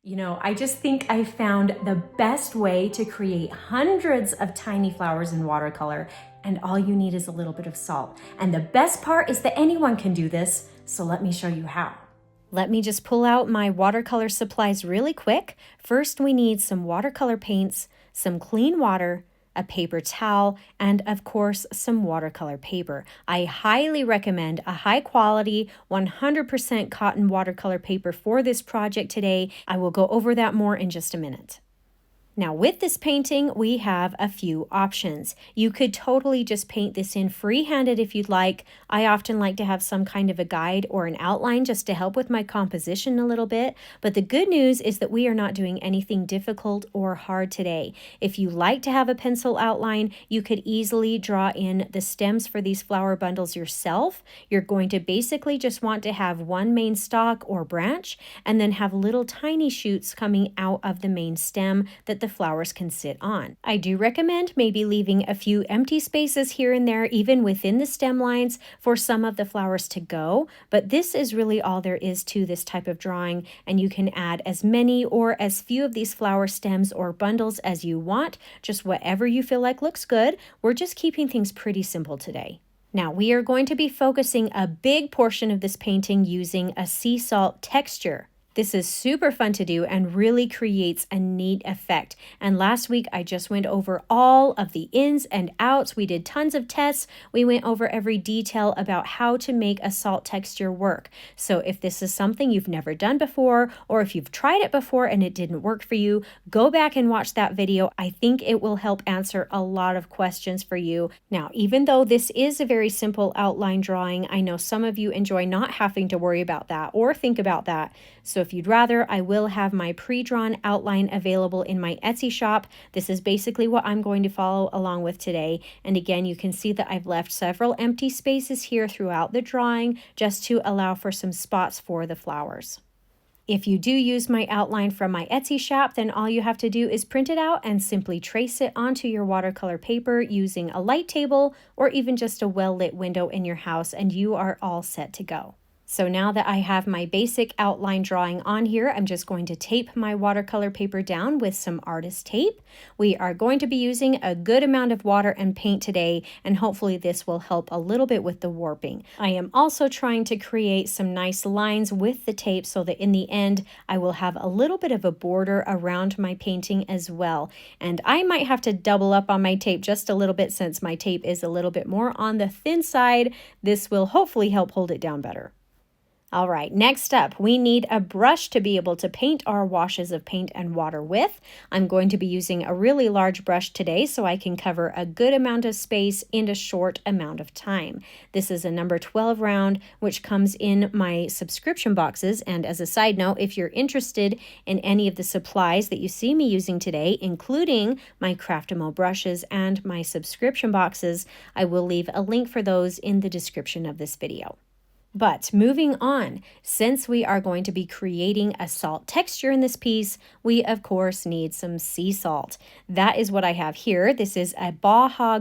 You know, I just think I found the best way to create hundreds of tiny flowers in watercolor, and all you need is a little bit of salt. And the best part is that anyone can do this, so let me show you how. Let me just pull out my watercolor supplies really quick. First, we need some watercolor paints, some clean water, a paper towel, and of course, some watercolor paper. I highly recommend a high quality 100% cotton watercolor paper for this project today. I will go over that more in just a minute. Now with this painting, we have a few options. You could totally just paint this in free-handed if you'd like. I often like to have some kind of a guide or an outline just to help with my composition a little bit. But the good news is that we are not doing anything difficult or hard today. If you like to have a pencil outline, you could easily draw in the stems for these flower bundles yourself. You're going to basically just want to have one main stalk or branch and then have little tiny shoots coming out of the main stem that the flowers can sit on. I do recommend maybe leaving a few empty spaces here and there, even within the stem lines, for some of the flowers to go, but this is really all there is to this type of drawing, and you can add as many or as few of these flower stems or bundles as you want, just whatever you feel like looks good. We're just keeping things pretty simple today. Now we are going to be focusing a big portion of this painting using a sea salt texture. This is super fun to do and really creates a neat effect. And last week, I just went over all of the ins and outs. We did tons of tests. We went over every detail about how to make a salt texture work. So if this is something you've never done before, or if you've tried it before and it didn't work for you, go back and watch that video. I think it will help answer a lot of questions for you. Now, even though this is a very simple outline drawing, I know some of you enjoy not having to worry about that or think about that. So if you'd rather, I will have my pre-drawn outline available in my Etsy shop. This is basically what I'm going to follow along with today. And again, you can see that I've left several empty spaces here throughout the drawing just to allow for some spots for the flowers. If you do use my outline from my Etsy shop, then all you have to do is print it out and simply trace it onto your watercolor paper using a light table or even just a well-lit window in your house, and you are all set to go. So now that I have my basic outline drawing on here, I'm just going to tape my watercolor paper down with some artist tape. We are going to be using a good amount of water and paint today, and hopefully this will help a little bit with the warping. I am also trying to create some nice lines with the tape so that in the end, I will have a little bit of a border around my painting as well. And I might have to double up on my tape just a little bit since my tape is a little bit more on the thin side. This will hopefully help hold it down better. All right, next up, we need a brush to be able to paint our washes of paint and water with. I'm going to be using a really large brush today so I can cover a good amount of space in a short amount of time. This is a number 12 round, which comes in my subscription boxes. And as a side note, if you're interested in any of the supplies that you see me using today, including my Craftamo brushes and my subscription boxes, I will leave a link for those in the description of this video. But moving on, since we are going to be creating a salt texture in this piece, we of course need some sea salt. That is what I have here. This is a Baja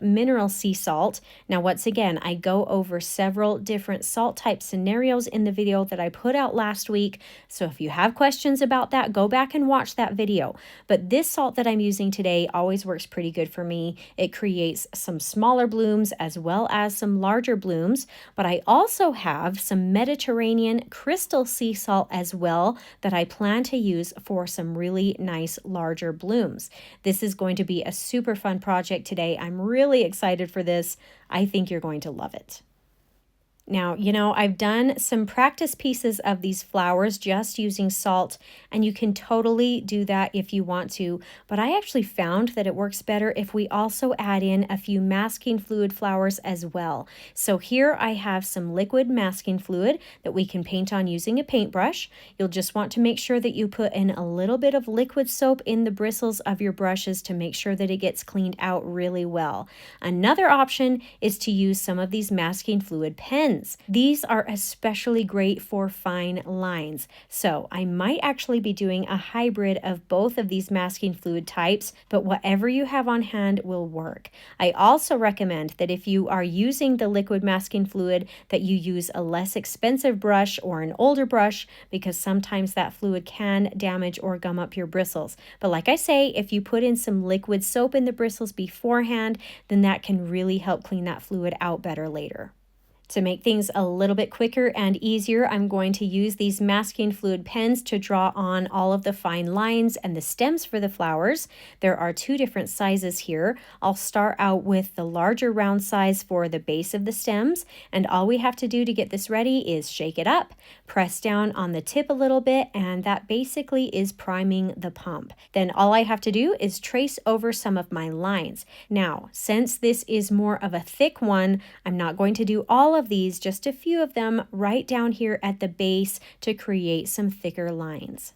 Mineral Sea Salt. Now, once again, I go over several different salt type scenarios in the video that I put out last week. So if you have questions about that, go back and watch that video. But this salt that I'm using today always works pretty good for me. It creates some smaller blooms as well as some larger blooms, but I also have some Mediterranean crystal sea salt as well that I plan to use for some really nice larger blooms. This is going to be a super fun project today. I'm really excited for this. I think you're going to love it. Now, you know, I've done some practice pieces of these flowers just using salt, and you can totally do that if you want to, but I actually found that it works better if we also add in a few masking fluid flowers as well. So here I have some liquid masking fluid that we can paint on using a paintbrush. You'll just want to make sure that you put in a little bit of liquid soap in the bristles of your brushes to make sure that it gets cleaned out really well. Another option is to use some of these masking fluid pens. pens. These are especially great for fine lines. So I might actually be doing a hybrid of both of these masking fluid types, but whatever you have on hand will work. I also recommend that if you are using the liquid masking fluid, that you use a less expensive brush or an older brush, because sometimes that fluid can damage or gum up your bristles. But like I say, if you put in some liquid soap in the bristles beforehand, then that can really help clean that fluid out better later. To make things a little bit quicker and easier, I'm going to use these masking fluid pens to draw on all of the fine lines and the stems for the flowers. There are two different sizes here. I'll start out with the larger round size for the base of the stems, and all we have to do to get this ready is shake it up, press down on the tip a little bit, and that basically is priming the pump. Then all I have to do is trace over some of my lines. Now, since this is more of a thick one, I'm not going to do all of these, just a few of them right down here at the base to create some thicker lines.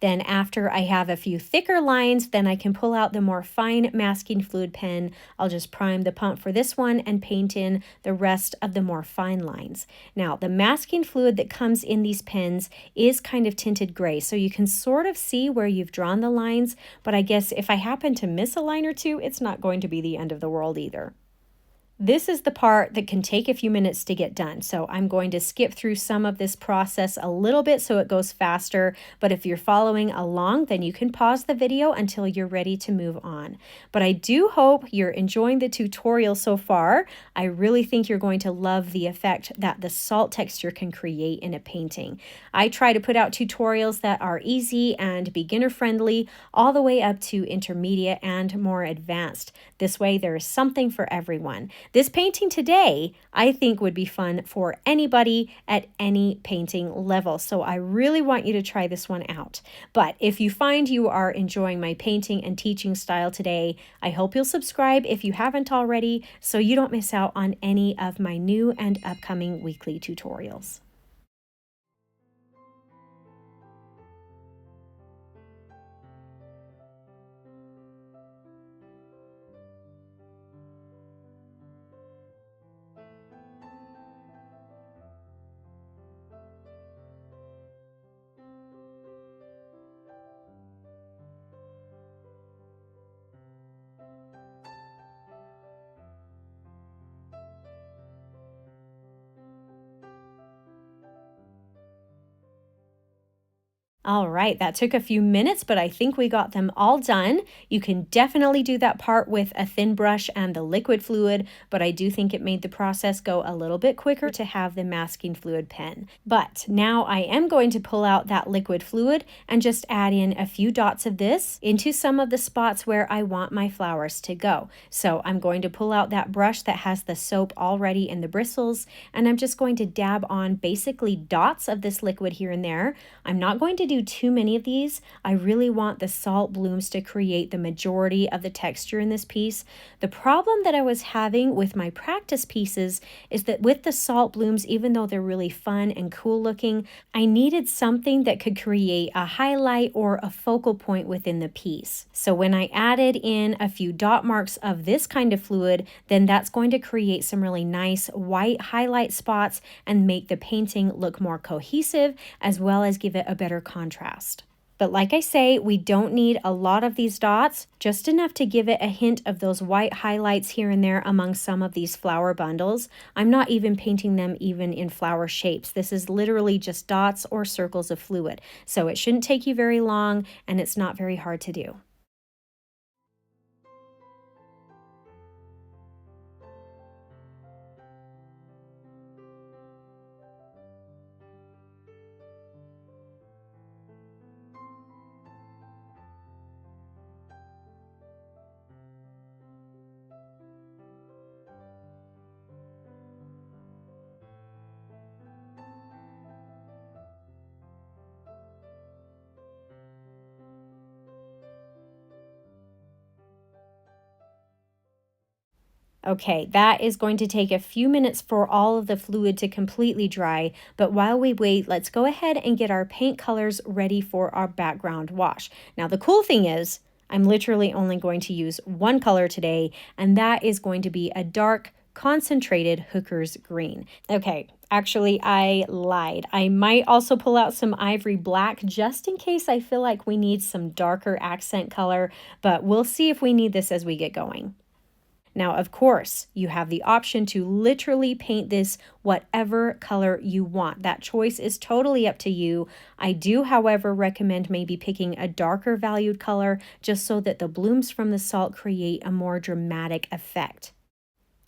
Then after I have a few thicker lines, then I can pull out the more fine masking fluid pen. I'll just prime the pump for this one and paint in the rest of the more fine lines. Now, the masking fluid that comes in these pens is kind of tinted gray, so you can sort of see where you've drawn the lines, but I guess if I happen to miss a line or two, it's not going to be the end of the world either. This is the part that can take a few minutes to get done, so I'm going to skip through some of this process a little bit so it goes faster, but if you're following along, then you can pause the video until you're ready to move on. But I do hope you're enjoying the tutorial so far. I really think you're going to love the effect that the salt texture can create in a painting. I try to put out tutorials that are easy and beginner friendly, all the way up to intermediate and more advanced. This way there is something for everyone. This painting today, I think, would be fun for anybody at any painting level. So I really want you to try this one out. But if you find you are enjoying my painting and teaching style today, I hope you'll subscribe if you haven't already, so you don't miss out on any of my new and upcoming weekly tutorials. All right, that took a few minutes, but I think we got them all done. You can definitely do that part with a thin brush and the liquid fluid, but I do think it made the process go a little bit quicker to have the masking fluid pen. But now I am going to pull out that liquid fluid and just add in a few dots of this into some of the spots where I want my flowers to go. So I'm going to pull out that brush that has the soap already in the bristles, and I'm just going to dab on basically dots of this liquid here and there. I'm not going to do too many of these. I really want the salt blooms to create the majority of the texture in this piece. The problem that I was having with my practice pieces is that with the salt blooms, even though they're really fun and cool looking, I needed something that could create a highlight or a focal point within the piece. So when I added in a few dot marks of this kind of fluid, then that's going to create some really nice white highlight spots and make the painting look more cohesive, as well as give it a better contrast. But like I say, we don't need a lot of these dots, just enough to give it a hint of those white highlights here and there among some of these flower bundles. I'm not even painting them even in flower shapes. This is literally just dots or circles of fluid. So it shouldn't take you very long, and it's not very hard to do. Okay, that is going to take a few minutes for all of the fluid to completely dry, but while we wait, let's go ahead and get our paint colors ready for our background wash. Now, the cool thing is, I'm literally only going to use one color today, and that is going to be a dark, concentrated hooker's green. Okay, actually, I lied. I might also pull out some ivory black just in case I feel like we need some darker accent color, but we'll see if we need this as we get going. Now, of course, you have the option to literally paint this whatever color you want. That choice is totally up to you. I do, however, recommend maybe picking a darker valued color just so that the blooms from the salt create a more dramatic effect.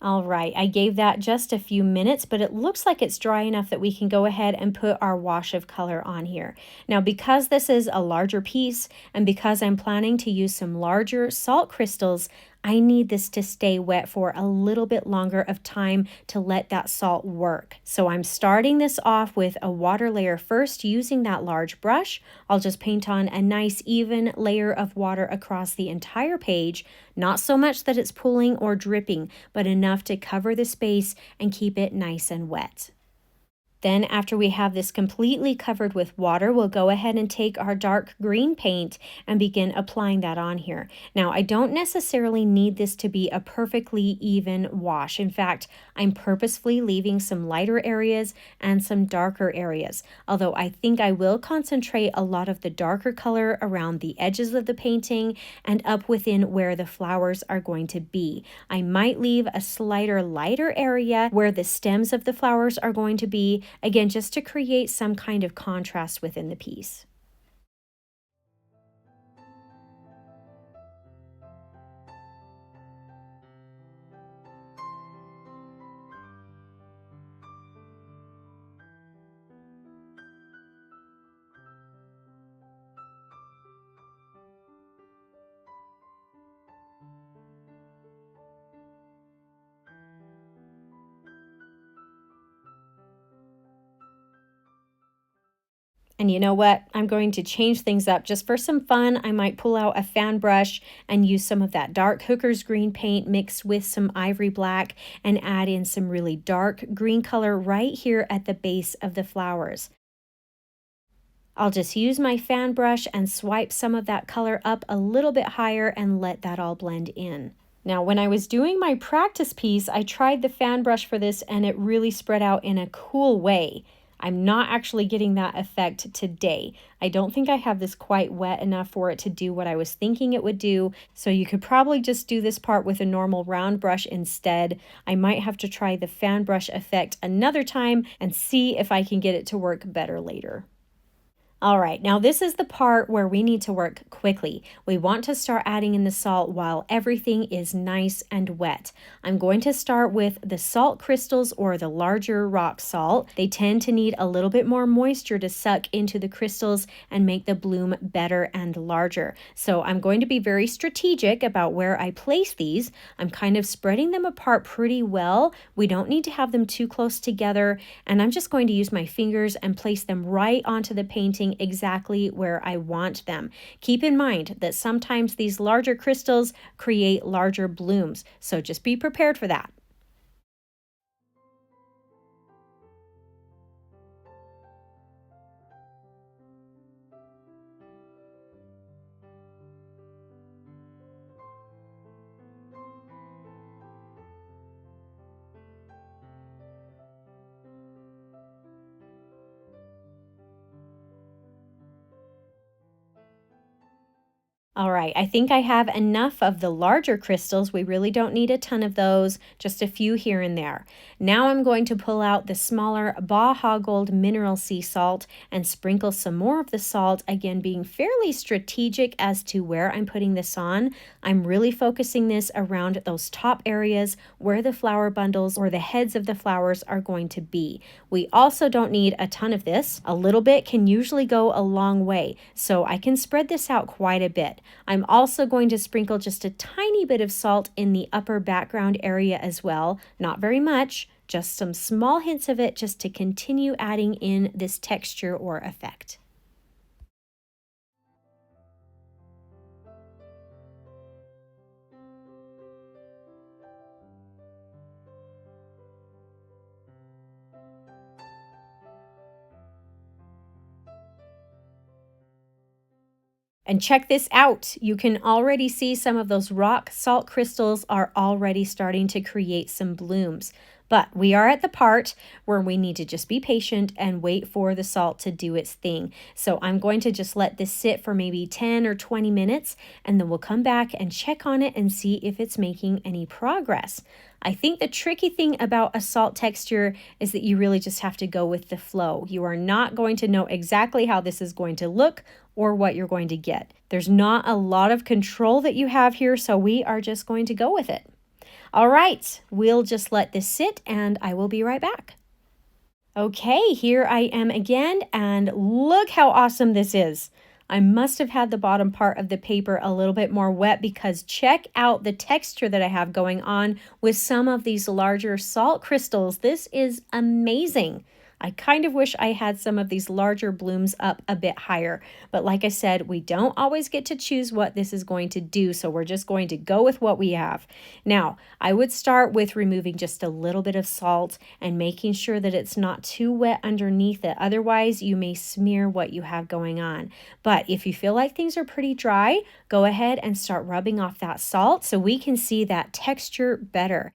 All right, I gave that just a few minutes, but it looks like it's dry enough that we can go ahead and put our wash of color on here. Now, because this is a larger piece and because I'm planning to use some larger salt crystals, I need this to stay wet for a little bit longer of time to let that salt work. So I'm starting this off with a water layer first using that large brush. I'll just paint on a nice even layer of water across the entire page, not so much that it's pooling or dripping, but enough to cover the space and keep it nice and wet. Then after we have this completely covered with water, we'll go ahead and take our dark green paint and begin applying that on here. Now, I don't necessarily need this to be a perfectly even wash. In fact, I'm purposefully leaving some lighter areas and some darker areas, although I think I will concentrate a lot of the darker color around the edges of the painting and up within where the flowers are going to be. I might leave a slighter lighter area where the stems of the flowers are going to be, again, just to create some kind of contrast within the piece. And you know what? I'm going to change things up just for some fun. I might pull out a fan brush and use some of that dark hooker's green paint mixed with some ivory black and add in some really dark green color right here at the base of the flowers. I'll just use my fan brush and swipe some of that color up a little bit higher and let that all blend in. Now, when I was doing my practice piece, I tried the fan brush for this and it really spread out in a cool way. I'm not actually getting that effect today. I don't think I have this quite wet enough for it to do what I was thinking it would do, so you could probably just do this part with a normal round brush instead. I might have to try the fan brush effect another time and see if I can get it to work better later. All right, now this is the part where we need to work quickly. We want to start adding in the salt while everything is nice and wet. I'm going to start with the salt crystals or the larger rock salt. They tend to need a little bit more moisture to suck into the crystals and make the bloom better and larger. So I'm going to be very strategic about where I place these. I'm kind of spreading them apart pretty well. We don't need to have them too close together, and I'm just going to use my fingers and place them right onto the painting exactly where I want them. Keep in mind that sometimes these larger crystals create larger blooms, so just be prepared for that. All right, I think I have enough of the larger crystals. We really don't need a ton of those, just a few here and there. Now I'm going to pull out the smaller Baja Mineral Sea Salt and sprinkle some more of the salt, again being fairly strategic as to where I'm putting this on. I'm really focusing this around those top areas where the flower bundles or the heads of the flowers are going to be. We also don't need a ton of this. A little bit can usually go a long way, so I can spread this out quite a bit. I'm also going to sprinkle just a tiny bit of salt in the upper background area as well, not very much, just some small hints of it just to continue adding in this texture or effect. And check this out. You can already see some of those rock salt crystals are already starting to create some blooms. But we are at the part where we need to just be patient and wait for the salt to do its thing. So I'm going to just let this sit for maybe 10 or 20 minutes, and then we'll come back and check on it and see if it's making any progress. I think the tricky thing about a salt texture is that you really just have to go with the flow. You are not going to know exactly how this is going to look or what you're going to get. There's not a lot of control that you have here, so we are just going to go with it. All right, we'll just let this sit and I will be right back. Okay, here I am again, and look how awesome this is. I must have had the bottom part of the paper a little bit more wet because check out the texture that I have going on with some of these larger salt crystals. This is amazing. I kind of wish I had some of these larger blooms up a bit higher, but like I said, we don't always get to choose what this is going to do, so we're just going to go with what we have. Now, I would start with removing just a little bit of salt and making sure that it's not too wet underneath it. Otherwise, you may smear what you have going on. But if you feel like things are pretty dry, go ahead and start rubbing off that salt so we can see that texture better.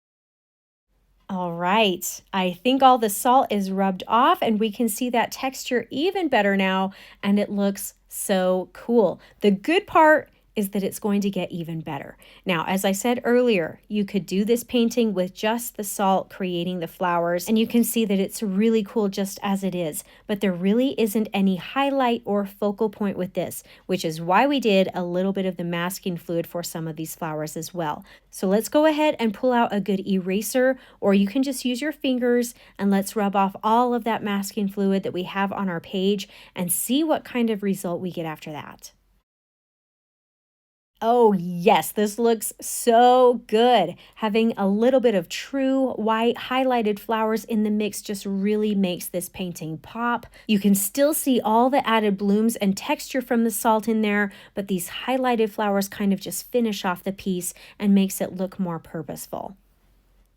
All right, I think all the salt is rubbed off and we can see that texture even better now, and it looks so cool. The good part is that it's going to get even better. Now, as I said earlier, you could do this painting with just the salt creating the flowers, and you can see that it's really cool just as it is, but there really isn't any highlight or focal point with this, which is why we did a little bit of the masking fluid for some of these flowers as well. So let's go ahead and pull out a good eraser, or you can just use your fingers, and let's rub off all of that masking fluid that we have on our page and see what kind of result we get after that. Oh yes, this looks so good. Having a little bit of true white highlighted flowers in the mix just really makes this painting pop. You can still see all the added blooms and texture from the salt in there, but these highlighted flowers kind of just finish off the piece and makes it look more purposeful.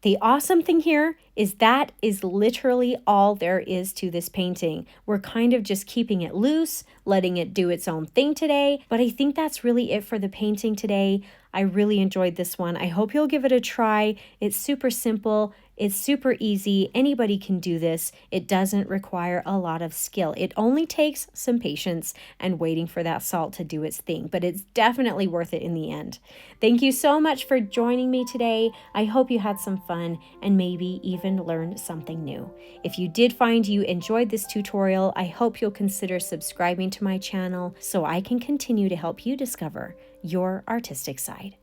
The awesome thing here is that is literally all there is to this painting. We're kind of just keeping it loose, letting it do its own thing today, but I think that's really it for the painting today. I really enjoyed this one. I hope you'll give it a try. It's super simple. It's super easy. Anybody can do this. It doesn't require a lot of skill. It only takes some patience and waiting for that salt to do its thing, but it's definitely worth it in the end. Thank you so much for joining me today. I hope you had some fun and maybe even learned something new. If you did find you enjoyed this tutorial, I hope you'll consider subscribing to my channel so I can continue to help you discover your artistic side.